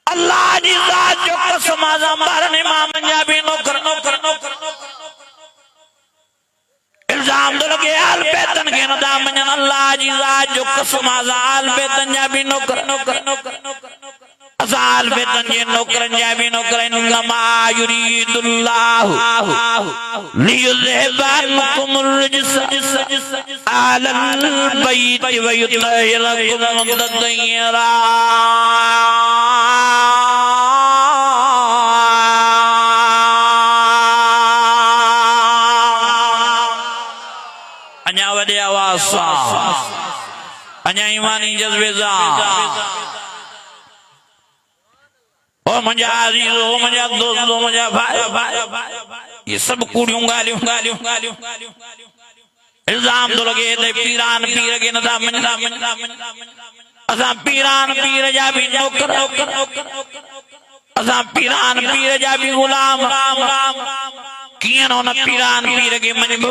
अल्लाह जी ज़ात जो कसम आज़म बारन इमाम पंजाबी नौकर इल्जाम दो लगे आल बेतन के नदाम मंजन अल्लाह जी ज़ात जो कसम आज़म आल बेतन जाबी नौकर असाल बेतन जे नौकर जाबी नौकर इन्नमा युरीदुल्लाहु लियुज़हिबा अन्कुमुर रिज्स अलल बैति व युतहिरकुम तत्हीरा अन्या वडे आवाज़ अन्या ईमानी जज्बे ओ मुझे अजीज ओ मुझे दोस्त ओ मुझे भाई ये सब कूड़ियों गालियों इल्जाम तो लगे थे पीरान पीर के नदाम असा पीरान पीर जा भी नौकर असा पीरान पीर जा भी गुलाम कियन न पीरान पीर के मनबो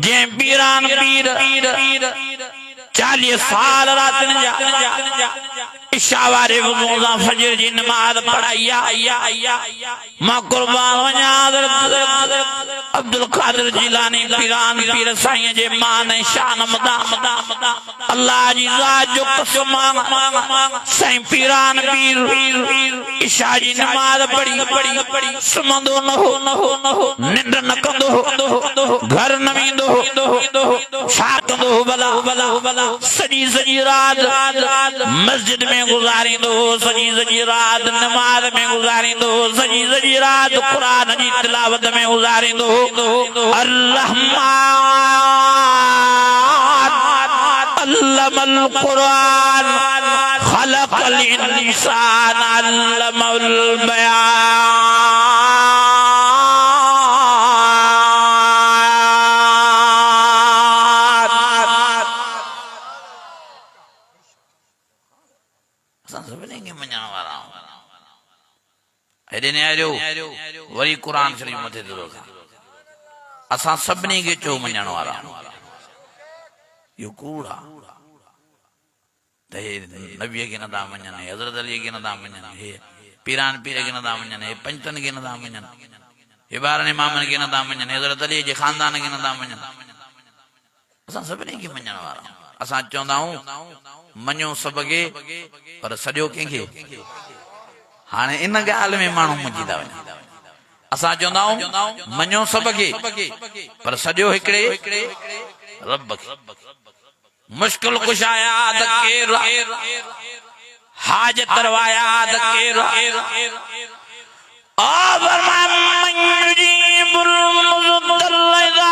जे पीरान पीर 40 साल रात न जा इशा वारे वज़ू फजर जी नमाज पढ़ाया मां कुर्बान वञा अब्दुल कादिर जिलानी पीरान पीर साईं जे मान शान मदाम अल्लाह जी ज़ात जो कसम साईं पीरान पीर इशा जी नमाज पढ़ी सुमंदो न हो निंड न कंदो घर न वेंदो छा कंदो भला सजी रात मस्जिद में गुजारिंदो सजी रात नमाज में गुजारिंदो सजी रात कुरान जी तिलावत में गुजारिंदो अर्रहमान अल्लमल कुरान खलकल इंसान अल्लमल बयान वरी कुरान शरीफ मथे ते रोका असा सबनी के चो मञण वारा यो कूड़ा ते नबी के नदा मञण हजरत अली के नदा मञण हे पीरान पीर के नदा मञण हे पंचतन के नदा मञण हे बारन इमामन के नदा मञण हजरत अली जे खानदान के नदा मञण असा सबनी के मञण वारा असा चवंदाऊं मञो सब के पर सॼो कंहिंखे हाने इन गाल में मानू मुंझी था वञनि असा चवंदाऊं मञो सब के पर सॼो हिकड़े रब खे मुश्किल कुशा याद केर हाजत रवाया याद केर ओ फरमान मन युजीबुल मुज़्दर इज़ा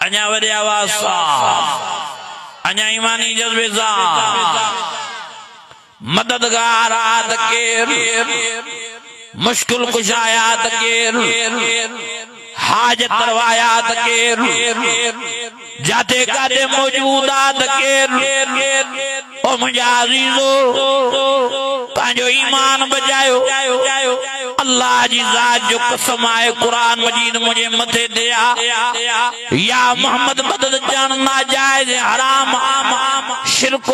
अन्या वडे आवाज़ अन्या ईमानी जज्बे मददगार आद केर मुश्किल कुशायात केर हाजत रवायात केर जाते काते मौजूदात केर ओ मुझा अजीजो पांजो ईमान बजायो अल्लाह जी ज़ात जो कसम आए कुरान मजीद मुझे मथे दिया या मोहम्मद मदद जान नाजायज हराम शिरक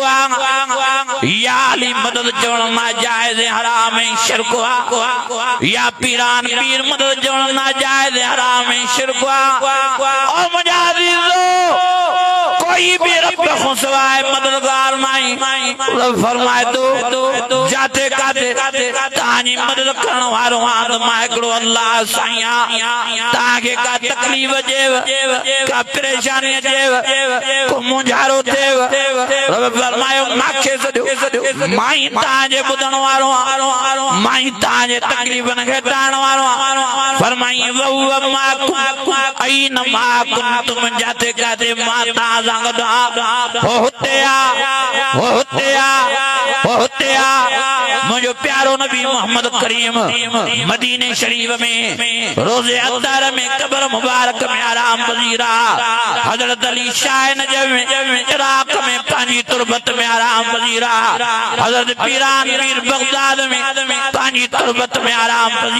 या अली मदद जण नाजायज हराम शिरक या पीरान पीर मदद जण नाजायज हराम शिरक ओ मुझा अजीजो कोई भी रब को सिवाय मददगार नहीं फरमाए तो जाते काते तां ताजी मदद करण वारो आद माइकड़ो अल्लाह साईं ताके का तकलीफ जेव का परेशानी जेव को मुंझारो थेव रब फरमायो माखे सदो माई ताजे बुधण वारो माई ताजे तकलीफन घटाण वारो फरमाई वहुव माकुम ऐन माकुम तुम जाते काते माता संगदा होते आ मुझे प्यारो नबी मोहम्मद करीम मदीने शरीफ में रोजे अत्तार में कब्र मुबारक में आराम पजीरा हजरत अली शाह नजफ में इराक में पानी तुरबत में आराम पजीरा हजरत पीरान पीर बगदाद में पानी तुरबत में आराम पजीरा।